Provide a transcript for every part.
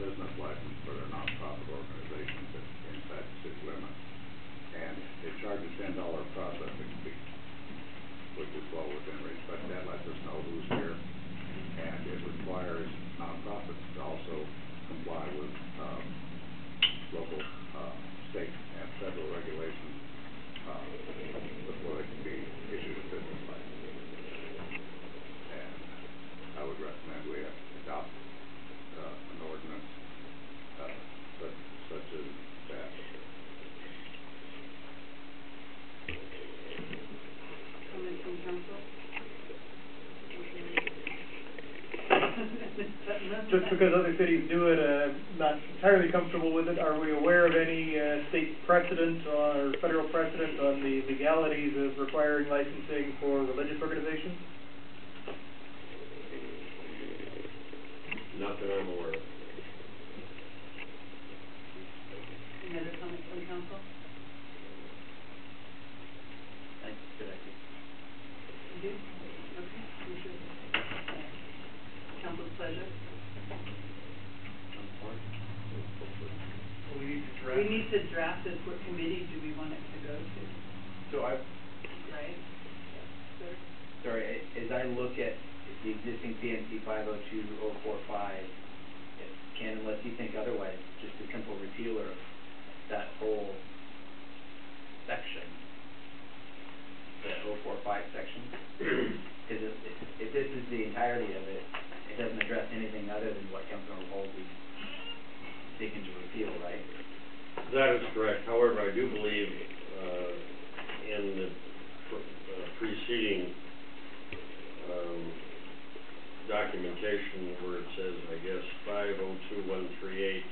business license for their nonprofit organizations inside the city limits. And it charges $10 processing fee, which is well within reach, but that lets us know who's here. And it requires nonprofits to also comply with local, state, and federal regulations before they can be issued a business license. And I would recommend we adopt an ordinance such as that. Comments from council? Just because other cities do it, not entirely comfortable with it. Are we aware of any state precedent or federal precedent on the legalities of requiring licensing for religious organizations? Not that I'm aware of. Any other comments from council? I think it's a good idea. You do? Okay, you should. Council's pleasure. Well, We need to draft this. What committee do we want it to go to? So Right? Sir? Sorry, as I look at the existing PNC 502045, Ken, unless you think otherwise, just a simple repealer of that whole section, the 045 section, because if this is the entirety of it, it doesn't address anything other than what Councilor Halsey's seeking to repeal, right? That is correct. However, I do believe in the preceding documentation where it says, I guess, 502138,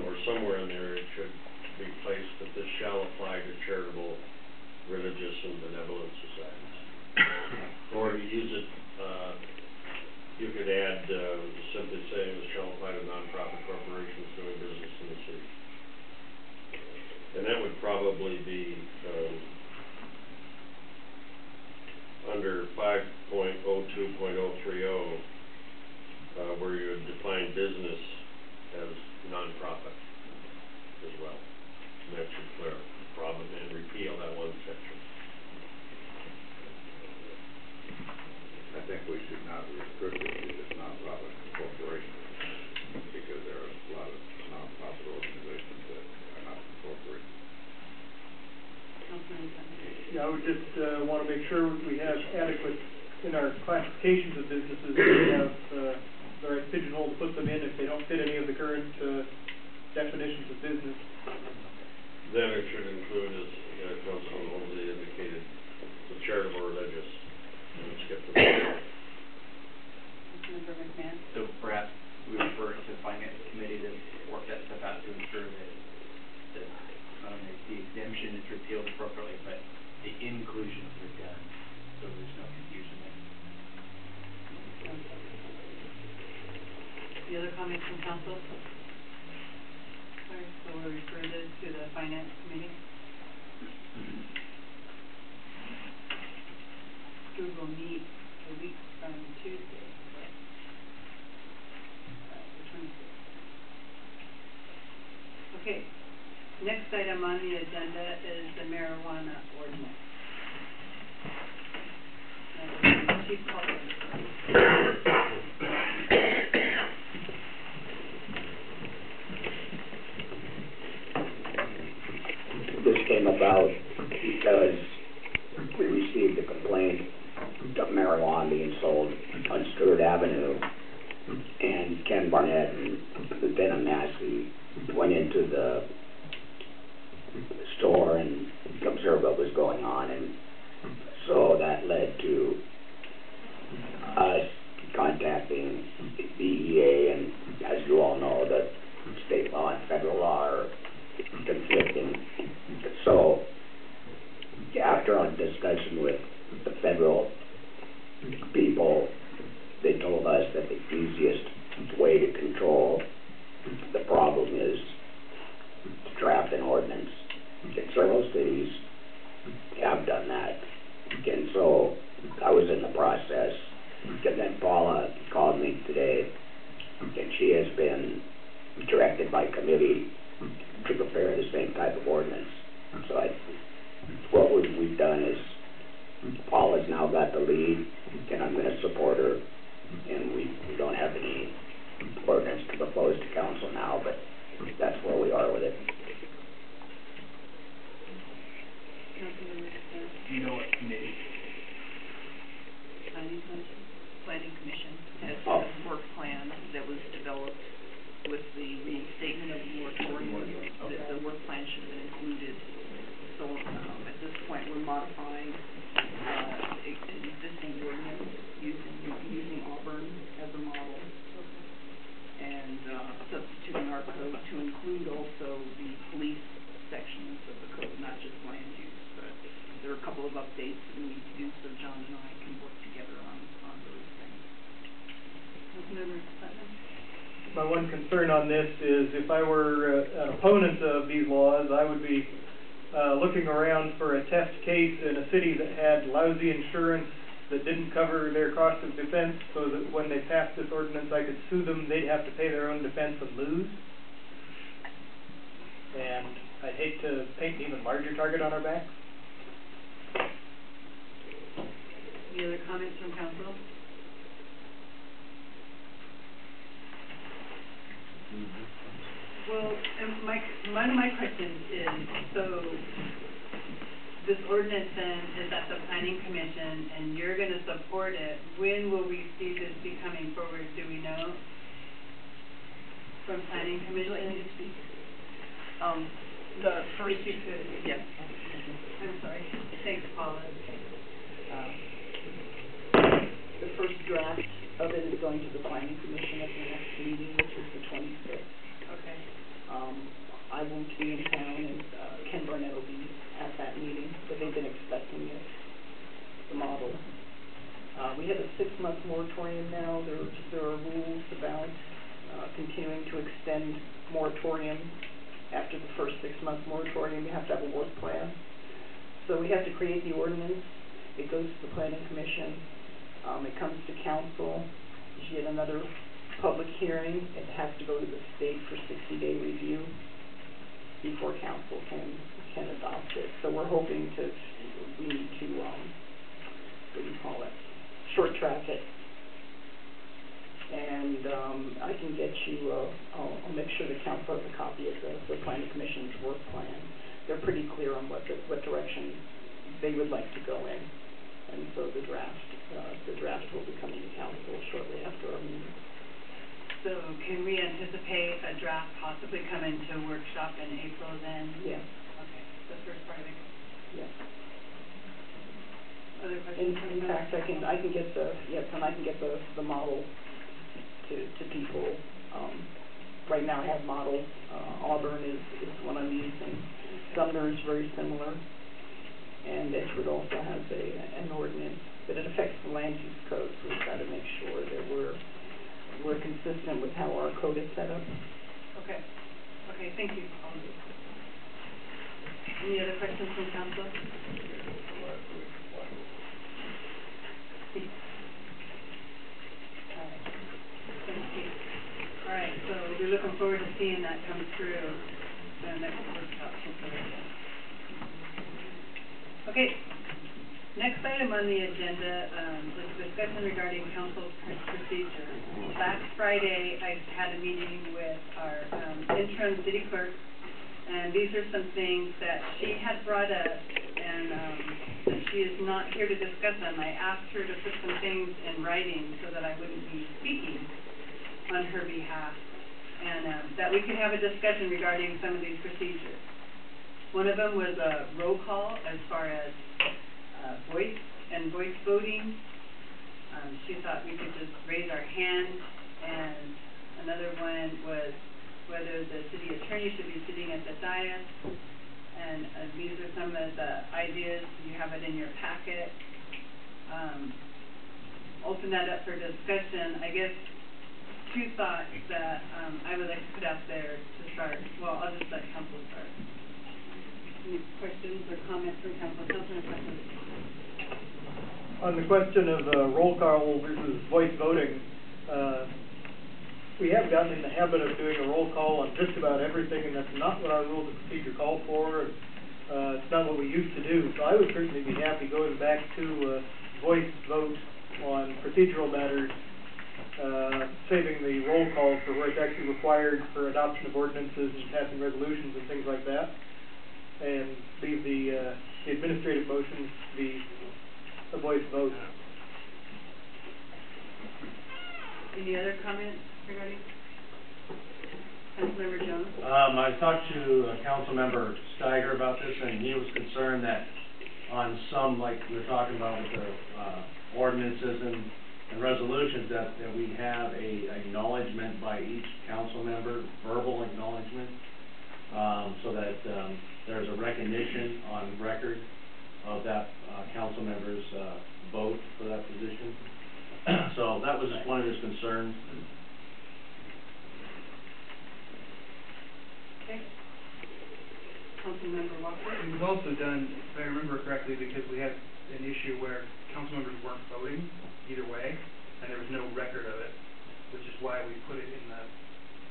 or somewhere in there, it should be placed that this shall apply to charitable, religious, and benevolent societies. Or to use it, you could add simply saying this shall apply to nonprofit corporations doing business in the city. And that would probably be under 5.02.030, where you would define business as nonprofit as well. And that should clear probably and repeal that one section. I think we should not restrict it to just nonprofit corporations, because there are a lot of nonprofit organizations that are not incorporated. Yeah, I would just want to make sure we have adequate, in our classifications of businesses, we have the right pigeonhole to put them in if they don't fit any of the current definitions of business. Then it should include, as Councilman Halsey indicated, the charitable, religious, and skip the Councilmember McMahon? So perhaps we refer it to the Finance Committee to work that stuff out to ensure that not only the exemption is repealed appropriately, but the inclusions are done so there's no confusion there. Any other comments from council? Sorry, so we'll refer this to the Finance Committee. We will meet a week from Tuesday, correct? The 26th. Okay, next item on the agenda is the marijuana ordinance. Chief Cullen. This came about because we received a complaint of marijuana being sold on Stewart Avenue, and Ken Barnett and Lieutenant Massey went into the store and observed what was going on, and so that led to us contacting DEA, and as you all know, the state law and federal law are conflicting. So after our discussion with the federal people, they told us that the easiest way to control the problem is to draft an ordinance. And several cities have done that. And so I was in the process, and then Paula called me today by committee to prepare the same type of ordinance. So what we've done is, Paul has now got the lead, and I'm gonna support her, and we don't have any ordinance to propose to council now, but that's where we are with it. Councilmember Costello. Do you know what committee? Planning Commission? Planning Commission has Oh. a work plan that was developed with the reinstatement of the moratorium. The work plan should have been included. So, at this point, we're modifying, an existing ordinance using Auburn as a model. And, substituting our code to include also the police sections of the code, not just land use. But there are a couple of updates that we need to do, so John and I can work together on those things. Councilmember Putnam. My one concern on this is if I were an opponent of these laws, I would be looking around for a test case in a city that had lousy insurance that didn't cover their cost of defense, so that when they passed this ordinance, I could sue them, they'd have to pay their own defense and lose. And I'd hate to paint an even larger target on our backs. Any other comments from council? Well, and one of my questions is, so this ordinance then is at the planning commission and you're gonna support it. When will we see this be coming forward, do we know? From planning commission? Would you like me to speak? The first you could. Yes. I'm sorry. Thanks, Paula. The first draft of it is going to the planning commission at the next meeting, which is the 26th. Okay. I won't be in town, and Ken Barnett will be at that meeting, but they've been expecting it, the model. We have a 6-month moratorium now. There are rules about continuing to extend moratorium. After the first 6-month moratorium, you have to have a work plan. So we have to create the ordinance. It goes to the planning commission. It comes to council. There's yet another public hearing. It has to go to the state for 60-day review before council can adopt it. So we're hoping we need to, what do you call it, short track it. And I can get you, I'll make sure the council has a copy of the planning commission's work plan. They're pretty clear on what direction they would like to go in. And so the draft will be coming to council shortly after our meeting. So can we anticipate a draft possibly coming to a workshop in April then? Yes, Okay, the first part of it. yes. Other questions? In fact, I can get the model to people. Right now I have models. Auburn is one I'm using. Sumner is very similar. And Edgewood also has an ordinance, but it affects the land use code, so we've got to make sure that we're consistent with how our code is set up. Okay. Okay, thank you. Any other questions from council? All right, so we're looking forward to seeing that come through the next workshop. Okay, next item on the agenda is discussion regarding council procedure. Last Friday, I had a meeting with our interim city clerk, and these are some things that she had brought up, and since she is not here to discuss them, I asked her to put some things in writing so that I wouldn't be speaking on her behalf, and that we could have a discussion regarding some of these procedures. One of them was a roll call as far as voice voting. She thought we could just raise our hand, and another one was whether the city attorney should be sitting at the dais. And these are some of the ideas. You have it in your packet. Open that up for discussion. I guess 2 thoughts that I would like to put out there to start. Well, I'll just let council start. Any questions or comments from council? Councilman Putnam. On the question of roll call versus voice voting, we have gotten in the habit of doing a roll call on just about everything, and that's not what our rules of procedure call for, and, it's not what we used to do. So I would certainly be happy going back to, voice vote on procedural matters, saving the roll call for where it's actually required for adoption of ordinances and passing resolutions and things like that, and leave the administrative motions to be a voice vote. Any other comments regarding? Councilmember Jones? I talked to Councilmember Steiger about this, and he was concerned that on some, like we were talking about with the, ordinances and resolutions, that we have a acknowledgement by each council member, verbal acknowledgement, so that, there's a recognition on record of that, council member's, vote for that position. So that was one of his concerns. Okay. Councilmember Walker? It was also done, if I remember correctly, because we had an issue where council members weren't voting either way, and there was no record of it, which is why we put it in the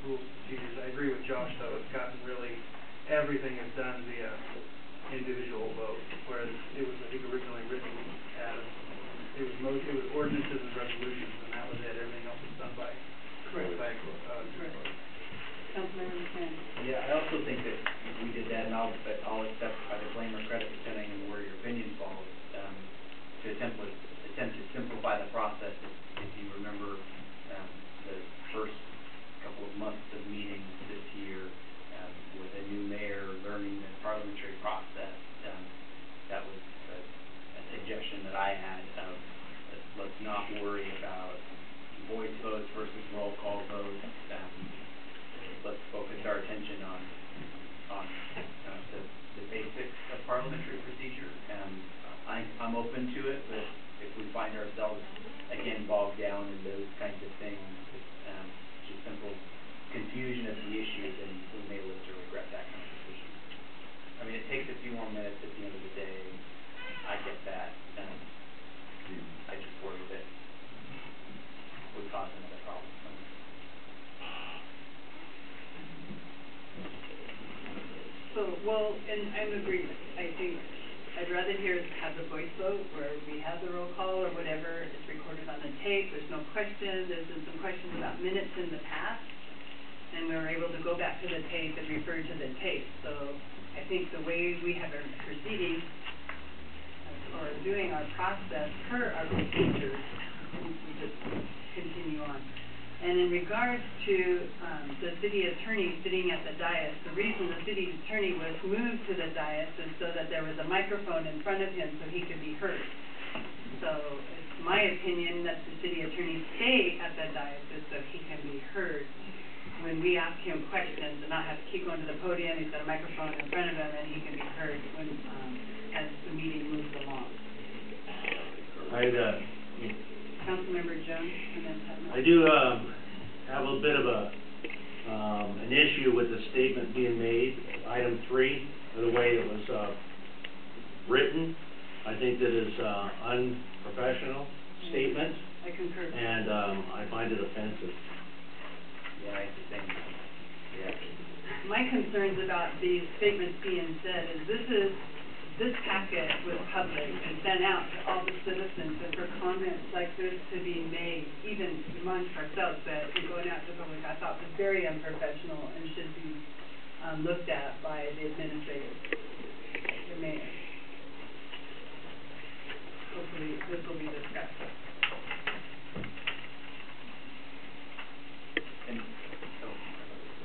rules and procedures. I agree with Josh, though, it's gotten really, everything is done via individual vote, whereas it was, I think, originally written as, it was ordinances and resolutions, and that was it, everything else was done by, Correct. group vote. Councilmember McMahon? Yeah, I also think that if we did that, and I'll accept either blame or credit depending on where your opinion falls, to attempt to simplify the process. If you remember, the first couple of months of meetings this year, with a new mayor learning the parliamentary process, that was a suggestion that I had of, let's not worry about voice votes versus roll call votes. Let's focus our attention on the basics of parliamentary procedure. I'm open to it, but if we find ourselves again bogged down in those kinds of things, just simple confusion of the issue, then we may live to regret that kind of decision. I mean, it takes a few more minutes at the end of the day. I get that. I just worry that we cause another problem somewhere. So, well, and I'm agreement. I think I'd rather have the voice vote where we have the roll call or whatever, it's recorded on the tape, there's no question, there's been some questions about minutes in the past, and we were able to go back to the tape and refer to the tape. So I think the way we have our proceedings, or doing our process per our procedures, we just continue on. And in regards to the city attorney sitting at the dais, the reason the city attorney was moved to the dais is so that there was a microphone in front of him so he could be heard. So it's my opinion that the city attorney stay at the dais so he can be heard when we ask him questions and not have to keep going to the podium. He's got a microphone in front of him and he can be heard when as the meeting moves along. Councilmember Jones, and then Putnam. I do, have a bit of an issue with the statement being made, item 3, or the way it was, written. I think that is, unprofessional statement, I concur. and, I find it offensive. Yeah, I think, yeah. My concerns about these statements being said is this packet was public and sent out to all the citizens, and for comments like this to be made, even amongst ourselves, that you're going out to the public, I thought was very unprofessional and should be looked at by the administrators, the mayor. Hopefully, this will be discussed.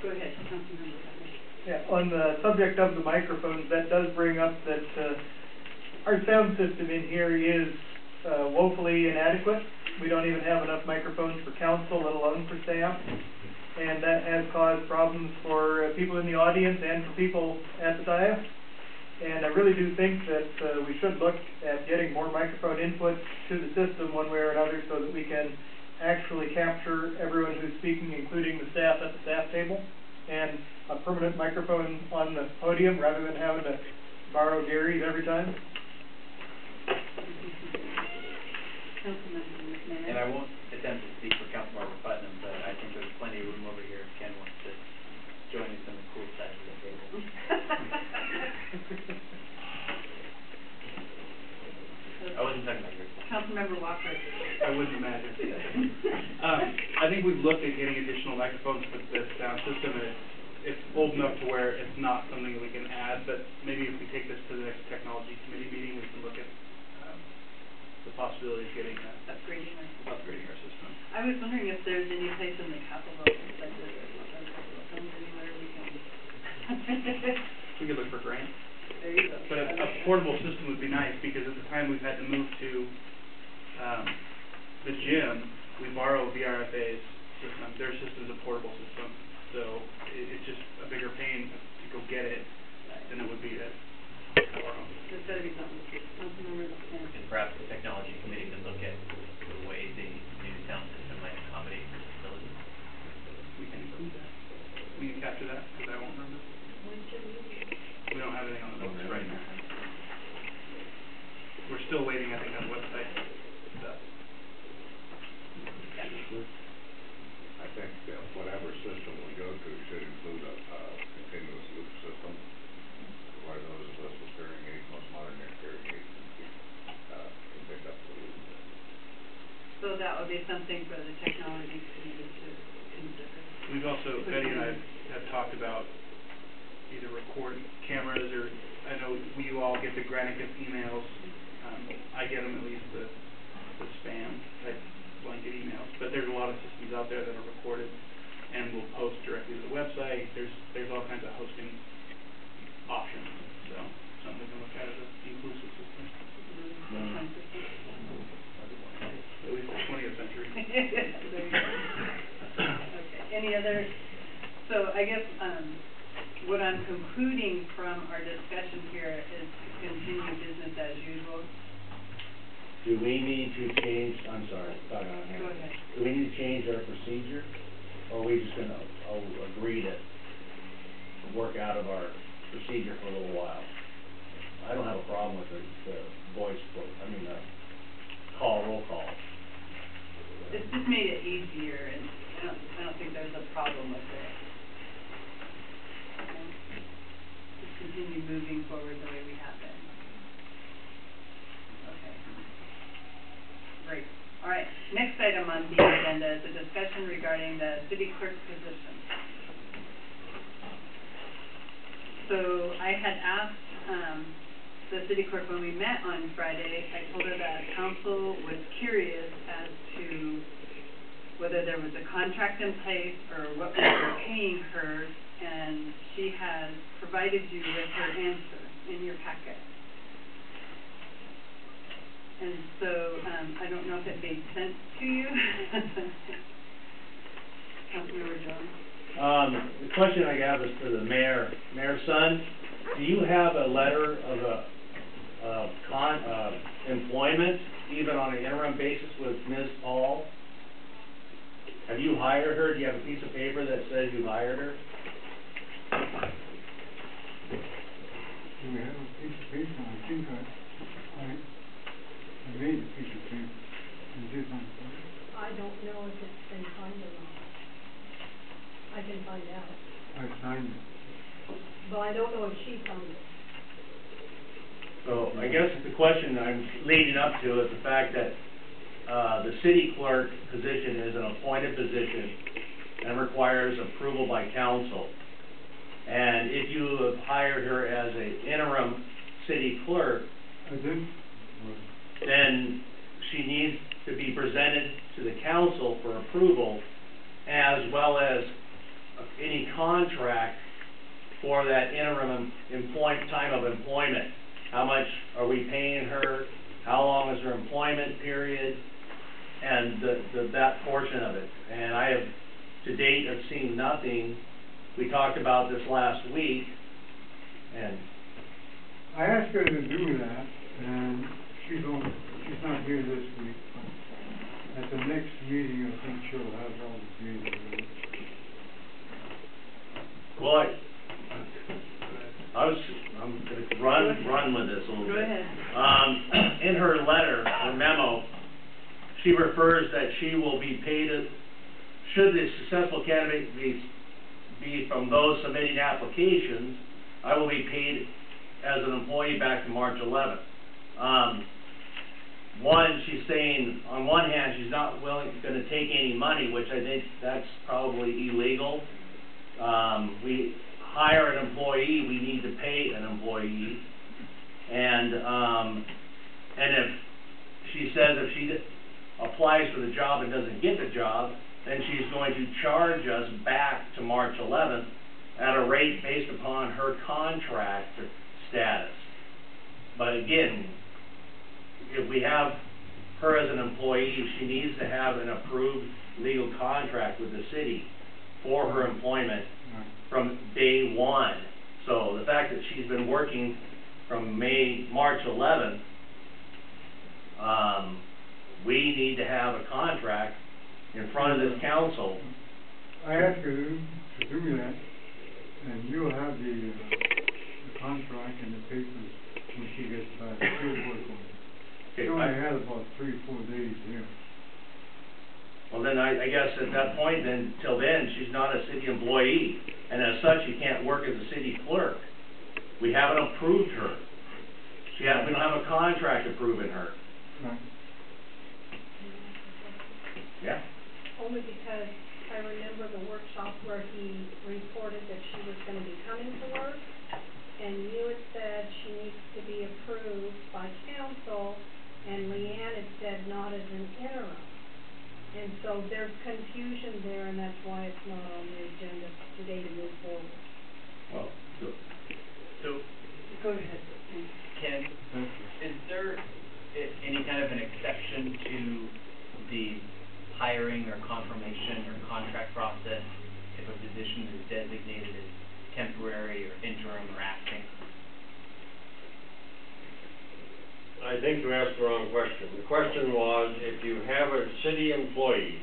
Go ahead, Councilmember Putnam. Yeah, on the subject of the microphones, that does bring up that, our sound system in here is, woefully inadequate. We don't even have enough microphones for council, let alone for staff. And that has caused problems for people in the audience and for people at the dais. And I really do think that, we should look at getting more microphone input to the system one way or another so that we can actually capture everyone who's speaking, including the staff at the staff table. And a permanent microphone on the podium rather than having to borrow Gary's every time. Councilmember McMahon. And I won't attempt to speak for Councilmember Putnam, but I think there's plenty of room over here if Ken wants to join us on the cool side of the table. I wasn't talking about yours. Councilmember Walker. I wouldn't imagine. I think we've looked at getting additional microphones, but the sound system it's old enough to where it's not something that we can add, but maybe if we take this to the next technology committee meeting, we can look at, the possibility of getting, upgrading our system. I was wondering if there's any place in the capital, like anywhere we can. We could look for grants. There you go. But a portable system would be nice, because at the time we've had to move to, the gym, we borrow VRFA's system. Their system's a portable system, so it's just a bigger pain to go get it than it would be to have our own. There's gotta be something, And perhaps the technology committee could look at the way the new sound system might accommodate your facility. We can include that. We can capture that, because I won't remember. We don't have anything on the books right now. We're still waiting, I think, on the website stuff. I think whatever system we go to should include a continuous loop system, where those of us with hearing aids, most modern hearing aids, can pick up the loop. so that would be something for the technology committee to consider. We've also, Betty and I have talked about either record cameras, or I know you all get the Granicus emails. I get them, at least the spam type blanket emails, but there's a lot of systems out there that are recorded and will post directly to the website. There's all kinds of hosting options, so something we can look at as an inclusive system. At least the 20th century. There you go. Okay, any other, so I guess, what I'm concluding from our discussion here is to continue business as usual. Do we need to change, I'm sorry, Go ahead. do we need to change our procedure, or are we just gonna, agree to work out of our procedure for a little while? I don't have a problem with the voice vote, roll call. It's just made it easier, and I don't think there's a problem with it. Okay. Just continue moving forward the way we have been. Okay. Great. All right. Next item on the agenda is a discussion regarding the city clerk position. So I had asked, the city clerk, when we met on Friday, I told her that council was curious as to whether there was a contract in place or what we were paying her, and she has provided you with her answer in your packet. And so, I don't know if it made sense to you. Councilmember Jones? The question I have is for the mayor's son. Do you have a letter of employment, even on an interim basis, with Ms. Paul? Have you hired her? Do you have a piece of paper that says you hired her? Do we have a piece of paper? I think I made a piece of paper. Is this on file? I don't know if it's been signed or not. I can find out. I signed it. But I don't know if she signed it. So I guess the question I'm leading up to is the fact that the city clerk position is an appointed position and requires approval by council. And if you have hired her as an interim city clerk, I did. then she needs to be presented to the council for approval, as well as any contract for that interim time of employment. How much are we paying her? How long is her employment period? And that portion of it. And I have, to date, have seen nothing. We talked about this last week, and I asked her to do that, and she's not here this week, but at the next meeting, I think she'll have all the data. well, I'm gonna run with this a little bit. Go ahead. In her letter, her memo, she refers that she will be paid, should the successful candidate be from those submitting applications, I will be paid as an employee back to March 11th. One, she's saying, on one hand, she's not gonna take any money, which I think that's probably illegal. We hire an employee, we need to pay an employee. And if she says if she applies for the job and doesn't get the job, then she's going to charge us back to March 11th at a rate based upon her contract status. But again, if we have her as an employee, she needs to have an approved legal contract with the city for her employment from day one. So the fact that she's been working from March 11th, we need to have a contract in front of this council. I asked her to do that, and you'll have the contract and the papers when she gets back. She'll work on it. She only had about 3 or 4 days here. Well, then I guess at that point, then, till then, she's not a city employee, and as such, she can't work as a city clerk. We haven't approved her. We don't have a contract approving her. Right. Yeah. Only because I remember the workshop where he reported that she was gonna be coming to work, and you had said she needs to be approved by council, and Leanne had said not as an interim. And so there's confusion there, and that's why it's not on the agenda today to move forward. Well, So, Go ahead. Ken, is there any kind of an exception to the hiring or confirmation or contract process if a position is designated as temporary or interim or acting? I think you asked the wrong question. The question was, if you have a city employee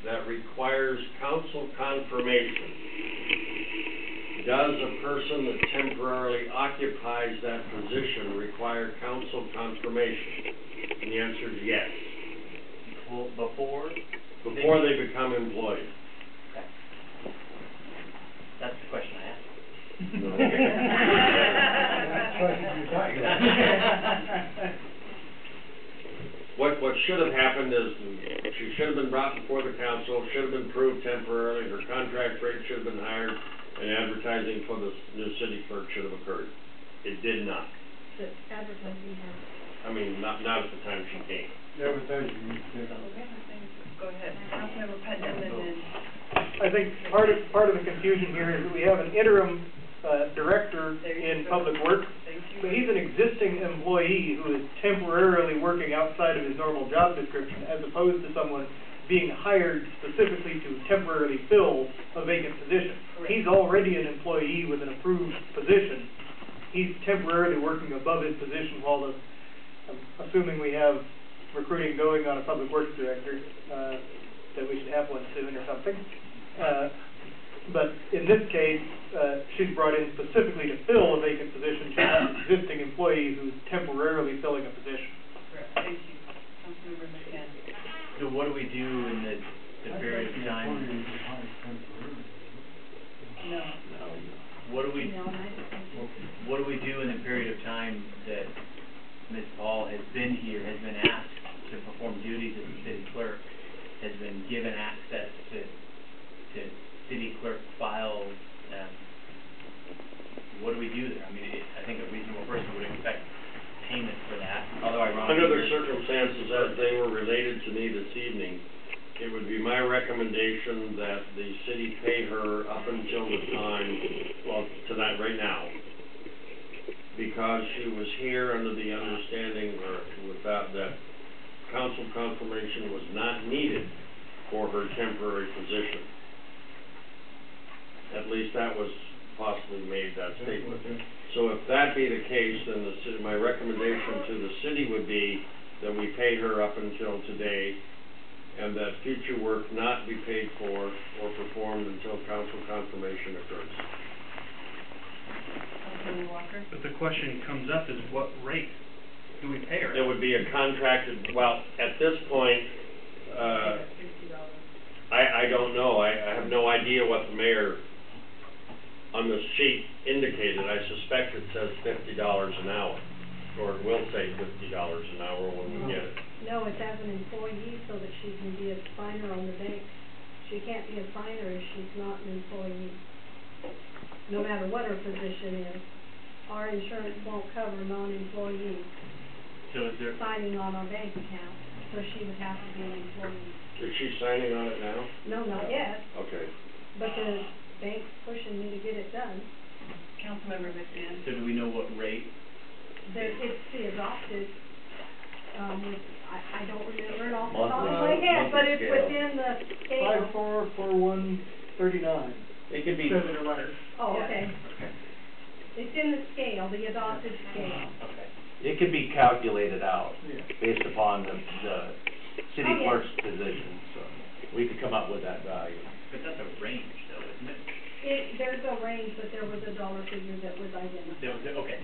that requires council confirmation, does a person that temporarily occupies that position require council confirmation? And the answer is yes. Well, before Before they become employees. Okay. That's the question I asked. What should have happened is, she should have been brought before the council, should have been proved temporarily, her contract rate should have been hired, and advertising for the new city clerk should have occurred. It did not. The advertising part. I mean, not at the time she came. Advertising, yeah. Go ahead. Councilmember Putnam, and then. I think part of the confusion here is that we have an interim, director in Public Works, but he's an existing employee who is temporarily working outside of his normal job description, as opposed to someone being hired specifically to temporarily fill a vacant position. Correct. He's already an employee with an approved position. He's temporarily working above his position while I'm assuming we have recruiting going on a Public Works director, that we should have one soon or something. But in this case, she's brought in specifically to fill a vacant position. She's not an existing employee who's temporarily filling a position. Correct. Thank you. Councilmember McCann. So what do we do in the period of time? No. What do we No, and I don't think What do we do in the period of time that Ms. Paul has been here, has been asked to perform duties as a city clerk, has been given access to city clerk files? What do we do there? I mean, I think a reasonable person would expect payment for that, although ironically. Under the circumstances as they were related to me this evening, it would be my recommendation that the city pay her up until the time, well, tonight, right now, because she was here under the understanding, or with that council confirmation was not needed for her temporary position. At least that was possibly made, that statement. So if that be the case, then my recommendation to the city would be that we pay her up until today, and that future work not be paid for or performed until council confirmation occurs. Councilmember Walker. But the question comes up is what rate do we pay her? It would be a contracted, well, at this point, $60. I don't know, I have no idea what the mayor on the sheet indicated. I suspect it says $50 an hour, or it will say $50 an hour when we get it. No, it's as an employee so that she can be a signer on the bank. She can't be a signer if she's not an employee, no matter what her position is. Our insurance won't cover non-employees So is there, signing on our bank account, so she would have to be an employee. Is she signing on it now? No, not yet, Okay. but the bank's pushing me to get it done. Councilmember McMahon. so do we know what rate? It's the adopted, I don't remember it off the top of Monthly- my head, but it's monthly scale. within the scale. 544139. It could be. Says in her letter. Oh, Yeah. okay. It's in the scale, the adopted scale. Okay. It could be calculated out Yeah. based upon the city Oh, yeah. clerk's position, so we could come up with that value. But that's a range though, isn't it? There's a range, but there was a dollar figure that was identified. Okay,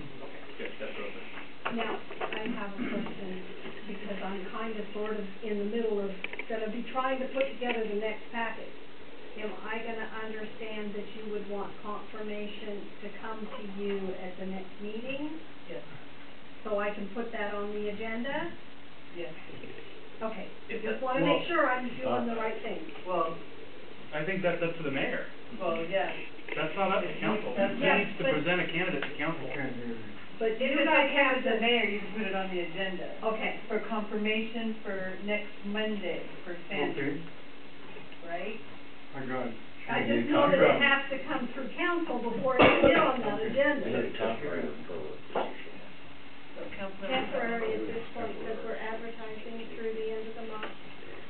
good, that's what I was. Now, I have a question, because I'm kind of sort of in the middle of, gonna be trying to put together the next package. Am I gonna understand that you would want confirmation to come to you at the next meeting? Yes, So I can put that on the agenda? yes. Okay, I If just that- wanna make sure I'm doing the right thing. Well, I think that's up to the mayor. well, yeah. That's not up to council. That's- He yeah, needs to but- present a candidate to council. Can't hear you. But If you it's guys okay have with the to, mayor, you can put it on the agenda. okay, For confirmation for next Monday for Sandy, Okay, right? I got it. I just know that it has to come through council before it can get on that agenda. So Councilmember. Temporary at this point, because we're advertising through the end of the month,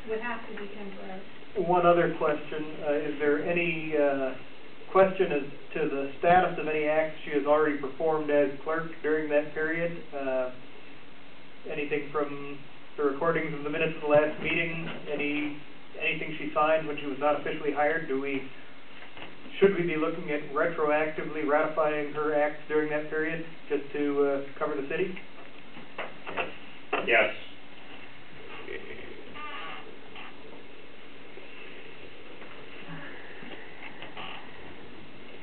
would have to be temporary. One other question, is there any, question as to the status of any acts she has already performed as clerk during that period? Anything from the recordings of the minutes of the last meeting, anything she signed when she was not officially hired? Should we be looking at retroactively ratifying her acts during that period, just to, cover the city? Yes.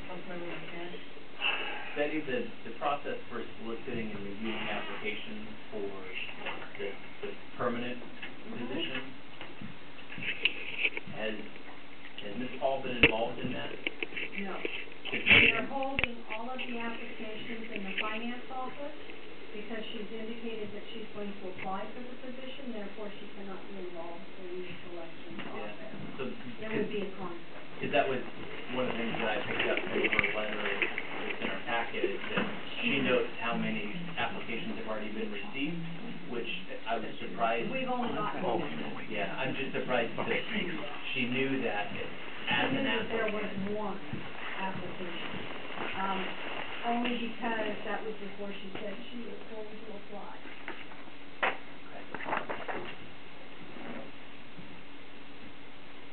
Councilmember McCann. Betty, the process for soliciting and reviewing applications for the permanent position, has Ms. Paul been involved in that? No. We are holding all of the applications in the finance office because she's indicated that she's going to apply for the position, therefore she cannot be involved in the selection process. So, There would be a conflict. because that was one of the things that I picked up from her letter that's in our packet, is that she notes how many applications have already been received, which I was surprised. We've only got one. Yeah, I'm just surprised that she knew that as an There applicant. was one application, only because that was before she said she was going to apply.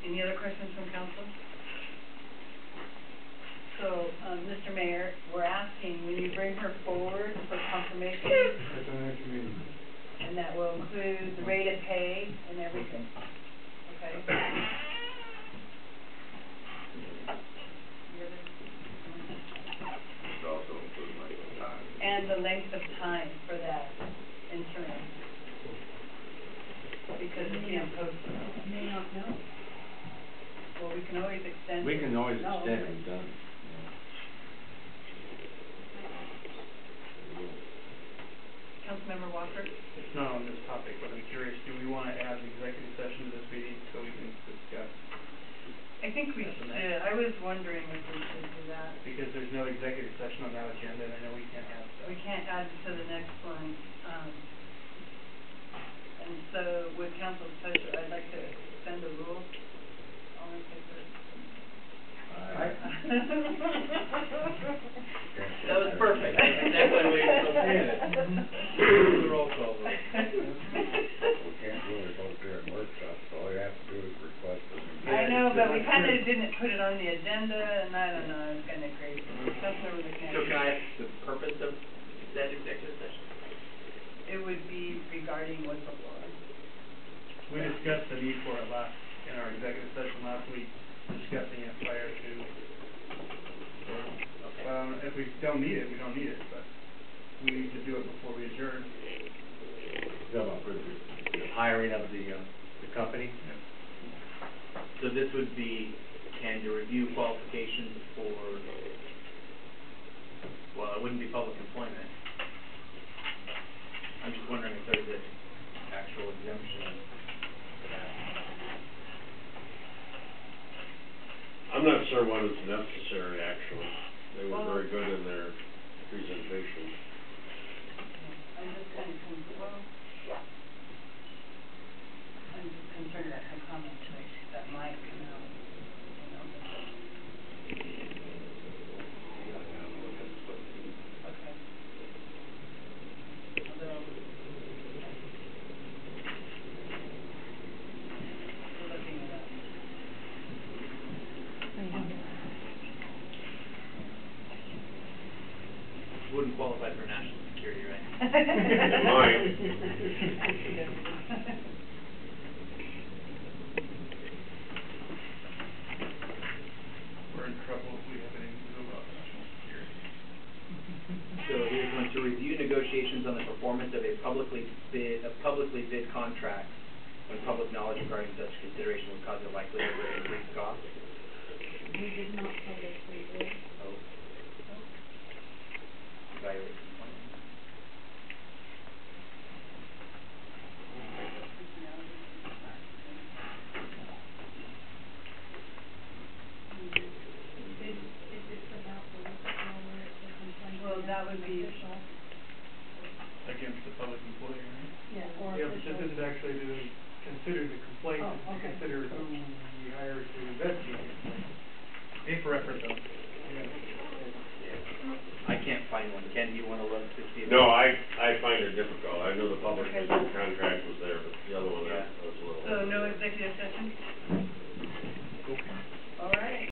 Any other questions from council? So, Mr. Mayor, we're asking, when you bring her forward for confirmation, At the next meeting. and that will include the rate of pay and everything, okay? The other- It also includes length of time. And the length of time for that interim. Because it's being posted. May not know. Well, we can always extend. We it. can always No, extend okay. it, done. Councilmember Walker? It's not on this topic, but I'm curious, do we want to add the executive session to this meeting so we can discuss? I think we should, I was wondering if we should do that. Because there's no executive session on that agenda, and I know we can't have stuff. We can't add it to the next one, and so with council's pleasure, I'd like to suspend the rules. All in favor? That was perfect. That's exactly the way you're supposed to do it. The roll call vote. We can't really vote during workshops, all you have to do is request a meeting. I know, but we kinda didn't put it on the agenda, and I don't know, it's kinda crazy. Councilmember McCann. So can I ask the purpose of that executive session? It would be regarding whistleblower. We discussed the need for it last, in in our executive session last week, discussing it prior to, if we don't need it, we don't need it, but we need to do it before we adjourn. For the hiring of the company? Yep. So this would be, Ken, to review qualifications for, well, it wouldn't be public employment. I'm just wondering if there's an actual exemption for that. I'm not sure what is necessary, actually. They were very good in their presentation. I'm just kind of I'm just concerned about her comment that might come out, you know, that okay. Although, we're looking it up. Wouldn't qualify for national security, right? It might. We're in trouble if we have anything to do about national security. So here's one, to review negotiations on the performance of publicly bid contracts when public knowledge regarding such consideration would cause a likelihood of increased costs. We did not publicly bid. Oh. Evaluate compliance. If it's about the whistleblower, it's a complaint Well, that would against an be- official. Against the public employee, right? Yeah, or Yeah, but official. this isn't actually to consider the complaint, Oh, it's to okay. consider who we hire to investigate the complaint. A for effort, though. Yeah. I can't find one. Ken, do you wanna look to see if? No, I find it difficult. I know the public contract was